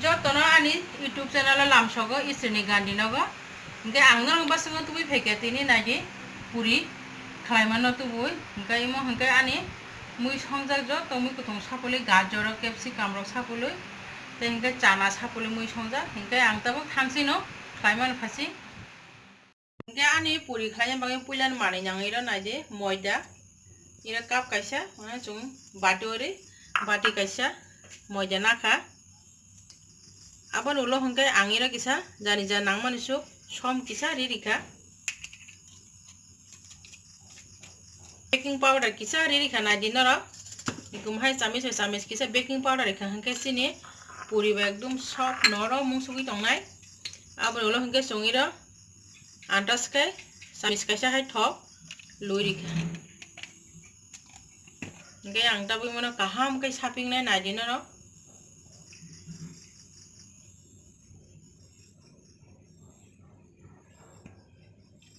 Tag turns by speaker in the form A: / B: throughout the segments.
A: Jotono ani YouTube channel lamsogo isini gandi nogo. Nge angno basungo tubi pheketini nagi puri khlaimano tubui nge imo hangke ani mui songjak jo to mui kutung sapuli gajor capsicum rok sapuli te hingke chana sapuli mui songjak hingke ang tabo thangsino khlaiman phasi hingke ani puri khlaina bagi puilan mani nangai ro naide moida ira kap kaisa mana chung batori bati kaisa moida nakha aban ulo hingke angira kisa jani ja nangmani suk som kisa ririka baking powder kisa ririka naide noro ikum hai chamis kisa baking powder ikha hingke sini puri ba ekdum soft noro mungsugui tongnai aban ulo hingke chungiro antas kai chamis kaisa hai thok luirika hingke ang tabui mono kaham kai saping nai naide noro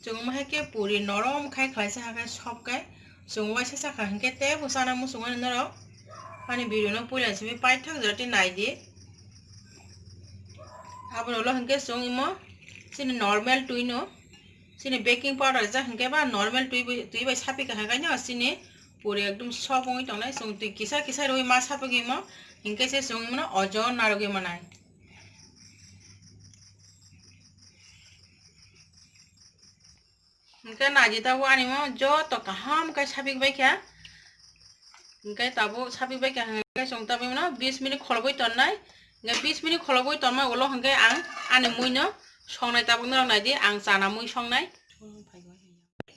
A: Chung ke puri norom khai khlaisa hakai sop kai chungwai sesa kha hingke te busana mu sungan noro ani video no puila sibi pai thang jati naidi abon ulo hingke chung imo sini normal tuino sini baking powder ja hingke ba normal tui bai sapi ka hakai no sini puri ekdum sop oi tongnai chung tui kisa roi ma sapagi mo hingke se chung imo ojon narogi manai hingke naji tabo animo jo to kaham kai sapik bai kya hingke tabo sapik bai kya hingke chung tabo no 20 minute kholboi tonnai hingke 20 minute kholboi tonma ulo hingke ang ani mui no songnai tabo no naidi ang chana mui songnai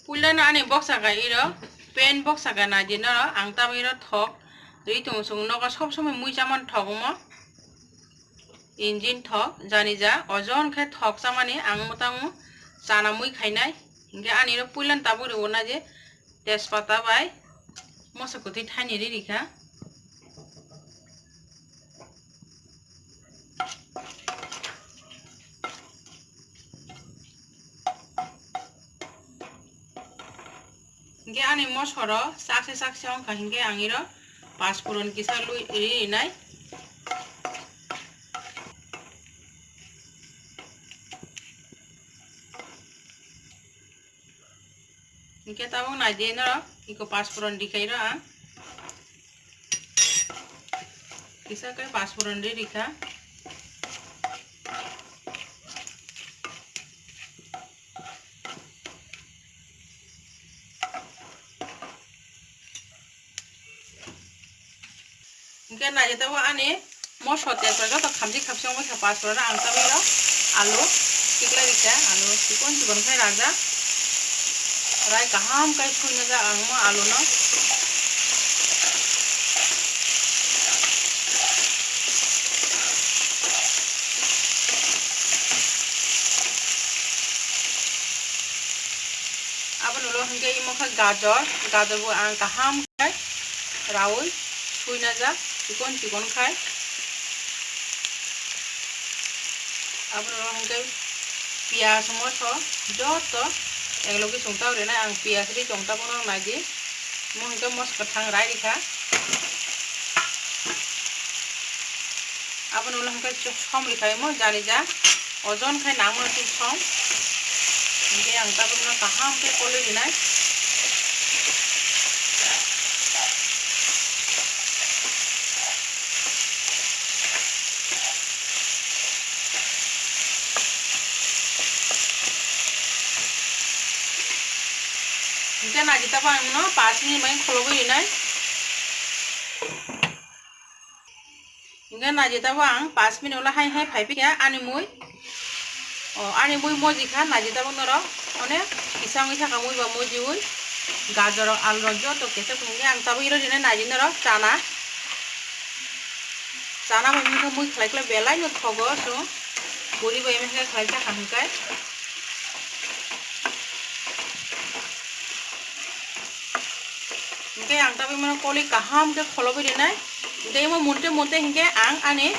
A: puila no ani box aga iro pen box aga naji no ang tabo iro thok rei tung chung no sob somoi mui chaman thok mo engine thok jani ja ojon khe thok chamani ang motamu chana mui khainai hingke ani ro puilan tabo ro na je tejpata bai mosakuti thani ririka hingke ani mosoro sakse ongkha hingke ang iro paspuron kisa lui rinai hingke tabo naidi no iko paspuron dikai ro ang kisa kai paspuron ririka hingke naji tabo ani moso tejpa to khamji khapsi mo kha paspuron ang tabo iro alu tikla rika alu tikon khai raja rai kaham kai sunna ja ang mo alu no aban ulo hingke imo kha gajor bo ang kaham kai raui suina ja tikon khai aban ulo hingke pias moso joto eglogi sungta rena ang pias ri sungta bono naidi mo hingke mos kathang rai rikha aban ulo hingke som rikai mo jani ja ojon khai namo ti som hingke ang ta bono kaham ke koli rinai hingke naji tabo ang no 5 minute mai kholoboi rinai hingke naji tabo ang 5 minute ulo hai phaipi kya ani mui moji kha naji tabo noro onek kisang isa kamui ba moji ui gajor alu rok joto kese kungi ang tabo iro rinai naji noro chana mai mui khlai belai no thogo so puri bai meke khlai ta hangkai hingke ang tabo mono koli kaham ke kholoboi rinai hingke mo monte hingke ang ani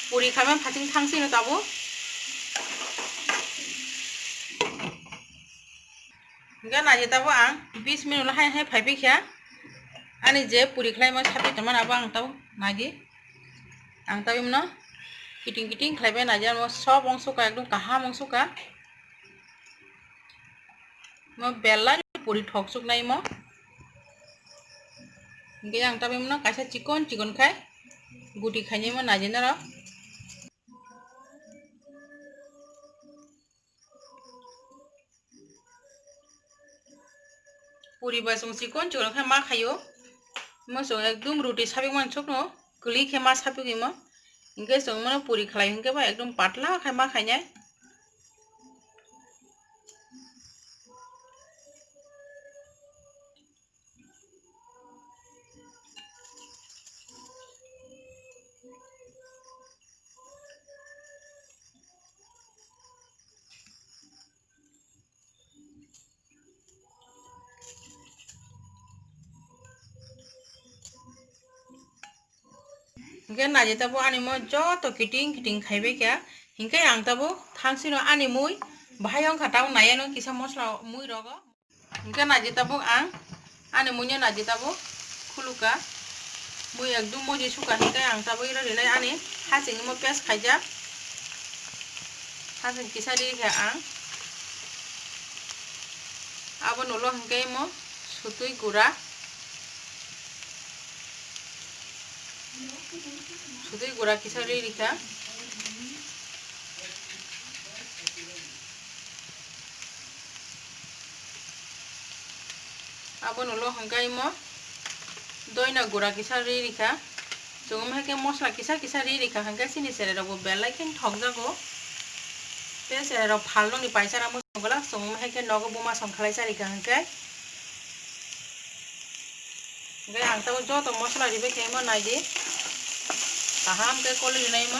A: puri khaima phating thangsi no tabo hingke naji tabo ang 20 minute hai phaipi kya ani je puri khlaima sapi taman abo ang tabo naji ang tabi no किटिंग किटिंग खाइबे नाजे म सब अंश का एकदम काहाम अंश का म बेला पुरी ठक सुक नाइ म इंगे आं तबे मन कासा चिकन चिकन खाय गुटी खाइने म नाजे न र पुरी बासुं चिकन चिकन खाय मा खायो म सो एकदम रोटी साबे मन सुक न गली खे मा साबे गे म इंगे सो मन पुरी खाय इंगे बा एकदम पातला खाय मा खाइने इंगे नाजे तबो आनी म जो तो किटिंग किटिंग खाइबे क्या इंगे आं तबो थांसी न आनी मुई भायं खाटाव नाये न किसा मसला मुई रगो इंगे नाजे तबो आं आनी मुई नाजे तबो खुलुका मुई एकदम मजे सुका इंगे आं तबो इरा रेने आनी हासिंग म पेस खाइजा हासिंग किसा री है आं अब नलो इंगे म सुतुई गुरा सुतुई गुरा किसा री रिखा अब नलो हंगाई म दोइना गुरा किसा री रिखा जोंम हेके मसला किसा किसा री रिखा हंगा सिनि सेरे रबो बेलाई खेन ठक जागो पे सेरे रब फालनो नि पाइसारा मो संगला जोंम हेके नगो बुमा संखलाय सारिखा हंगा इंगे आं तबो जो तो मसला रिबे के म नाइदे काहाम के कोली रिनाय म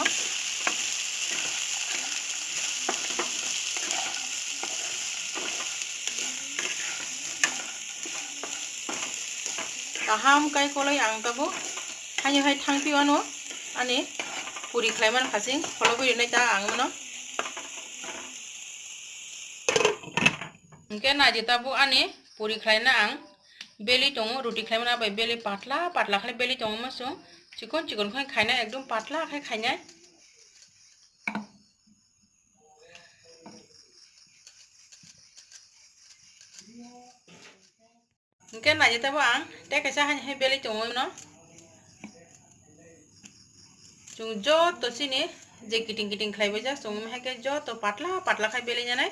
A: kaham kai kolai ang tabo hanyo hai thangpi wano ani puri khlaiman khasing folobui nai ta ang mano ingke naje tabo ani puri khlaina ang beli tongo roti khlaimana bai beli patla patla khlai beli tongo maso chikon chikon khai khaina ekdom patla khai khaina ingke naje tabo ang te kaisa hai beli tongo no chung jo to sini je kiting kiting khlaibai ja chung heke jo to patla patla khai beli janai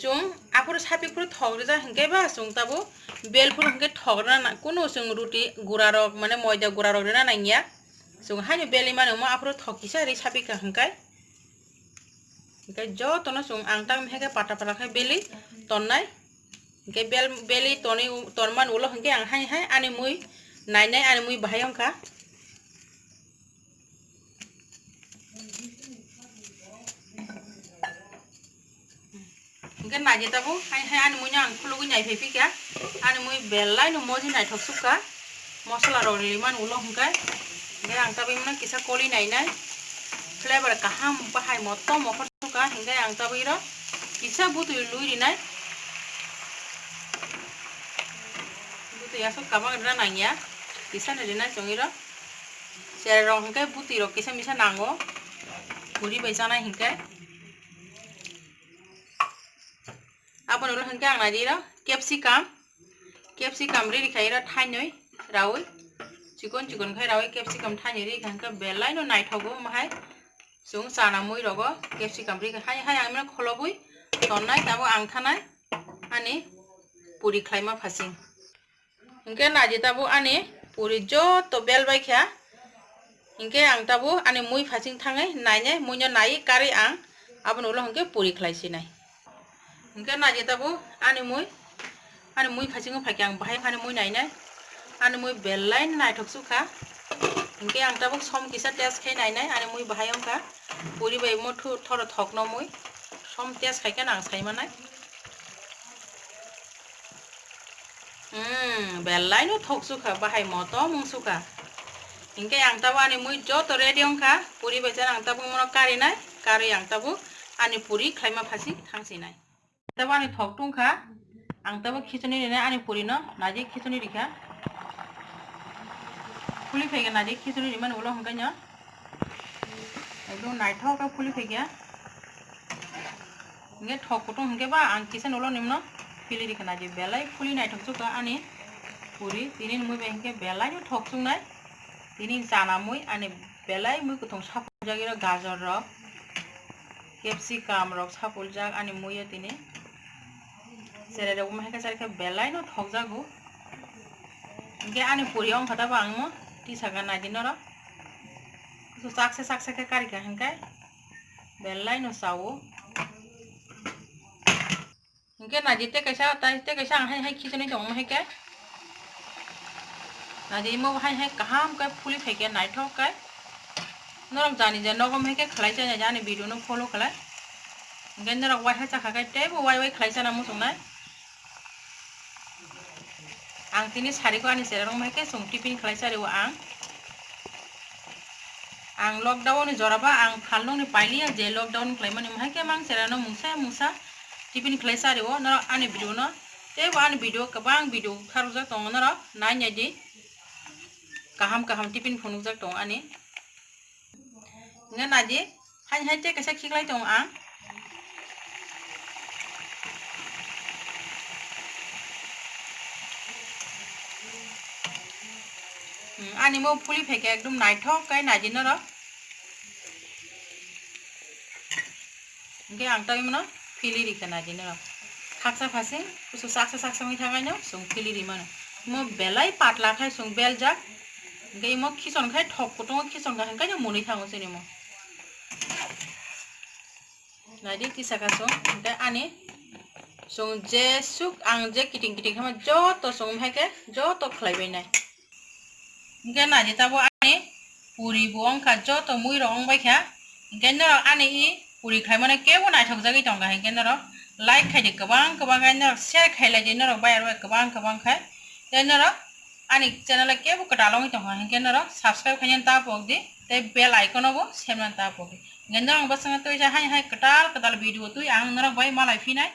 A: chung apur sapi pur thogre ja hingke ba chung tabo bel pur hingke thogra na kono chung ruti gura rok mane moida gura rok na nangya chung hani beli mane mo apur thokisa ri sapi ka hingkai hingke jo to no chung ang tang heke pata pata khai beli tonnai hingke beli toni torman ulo hingke ang hai hai ani mui nainai ani mui bahayong ka ingke naje tabo hai hai ani mui ang khulugi nai phepi kya ani mui belai no moji nai thok suka mosla ro liman ulo hingkai ingke ang tabi mana kisa koli nai nai flavor kaham bahai motom mokhor suka hingke ang tabi ro kisa butu lui rinai butu ya sok kabang ra nangya kisa ne rinai chongiro sere rong hingke buti ro kisa misa nango puri baisana hingke apa nulo hingke ang nadi ro capsicum ri khai ro thainoi rawi chikon chikon khai rawi capsicum thainoi ri hingke belai no naithogo mahai chung chana mui rogo capsicum ri hai hai ang mena kholobui tonnai tabo ang thanai ani puri khlaima phasing hingke naji tabo ani puri jo to bel bai kha hingke ang tabo ani mui phasing thangai nainai mui no nai kari ang abon ulo hingke puri khlaisi nai hingke naji tabo ani mui phasing phakya ang bahai ani mui nainai ani mui belai naithok sukha hingke ang tabo som kisa test khai nainai ani mui bahayong ka puri bai mo thoro thokno mui som test khai ka nang saimanai belai no thok sukha bahai moto mung sukha hingke ang tabo ani mui jo to ready ongkha puri bai jan ang tabo mono kari nai kari ang tabo ani puri khlaima phasi thangsi nai tabo ani thok tungkha ang tabo khichoni rene ani puri no naji khichoni rikha khuli phege naji khichoni riman ulo hingka no एकदम नाइथाव का fully फेकिया इंगे ठोक कुटुं हंगे बा आं किसे नोलो निम्नो फिली दिखना जी बेलाई fully नाइथाव चुका आनी पूरी तिनी मुई बेंके बेलाई नो ठोक सुंगनाय तिनी जाना मुई आनी बेलाई मुई कुथुं सापुल जागिरो गाजर रक कैप्सिकाम रक सापुल जाग आनी मुई तिनी सेरे रक महके सारके बेलाई नो ठोक जागु इंगे आनी पूरी अंग खता बा आंगमो टीसागा नादिनो र तो साक्से के कारिका हंके बेलाई नो सावो इंगे नाजिते कैसा आं हाय खिसने दं महके नाजी मो हाय कहाम का फुली फेके नाइथाव का नरक जानी जे नगम हेके खलाई जाने जाने वीडियो नो फॉलो खलाई इंगे नरक वाय हा चाखा गाय टेबो वाय खलाई जाना मुसंनाय आं तिनी सारिको आनी सेरं हेके सं टिफिन खलाई सारिव आं लॉकडाउन जराबा आं फालनो नि पाइलिया जे लॉकडाउन खलाई माने हेके मां सेरानो मुसा टिफिन खलाई सारिव नरक आनी वीडियो न टेबो आनी वीडियो गोबां वीडियो खारुजा दं नरक नायनायदि kaham टिफिन फुनु जाक दं आनी nge naji हाय ते कैसा खिगलाई दं आं आनी मो फुली फेके एकदम नाइथाव काय नाजी न र nge आं ताइ मनो फिली रिखा नाजी न खाकसा फासे कुसु साक्सा मै थागाय न सं फिली रि मानो मो बेलाई पातला खाय सं बेल जा nge mo खिसन खाय ठक कुटुं खिसन ga हाय मुनि थाङो सेनि मो नाजी तिसाका सं nge आनी सं जे सुक आं जे किटिं खामा जो तो सं हेके जो तो खलाइबाय नाय nge naji tabo ani puri buang ka jo to mui rong bai kha nge no ani I puri khai mane kebo nai thok jagi tong ga nge no like khai de kabang ga no share khai la je no bai ro kabang khai te no ani channel kebo ka dalong tong ga nge no subscribe khai ta pok di te bell icon bo semna ta pok nge no ang basanga to ja hai katal video tu ang no bai malai finai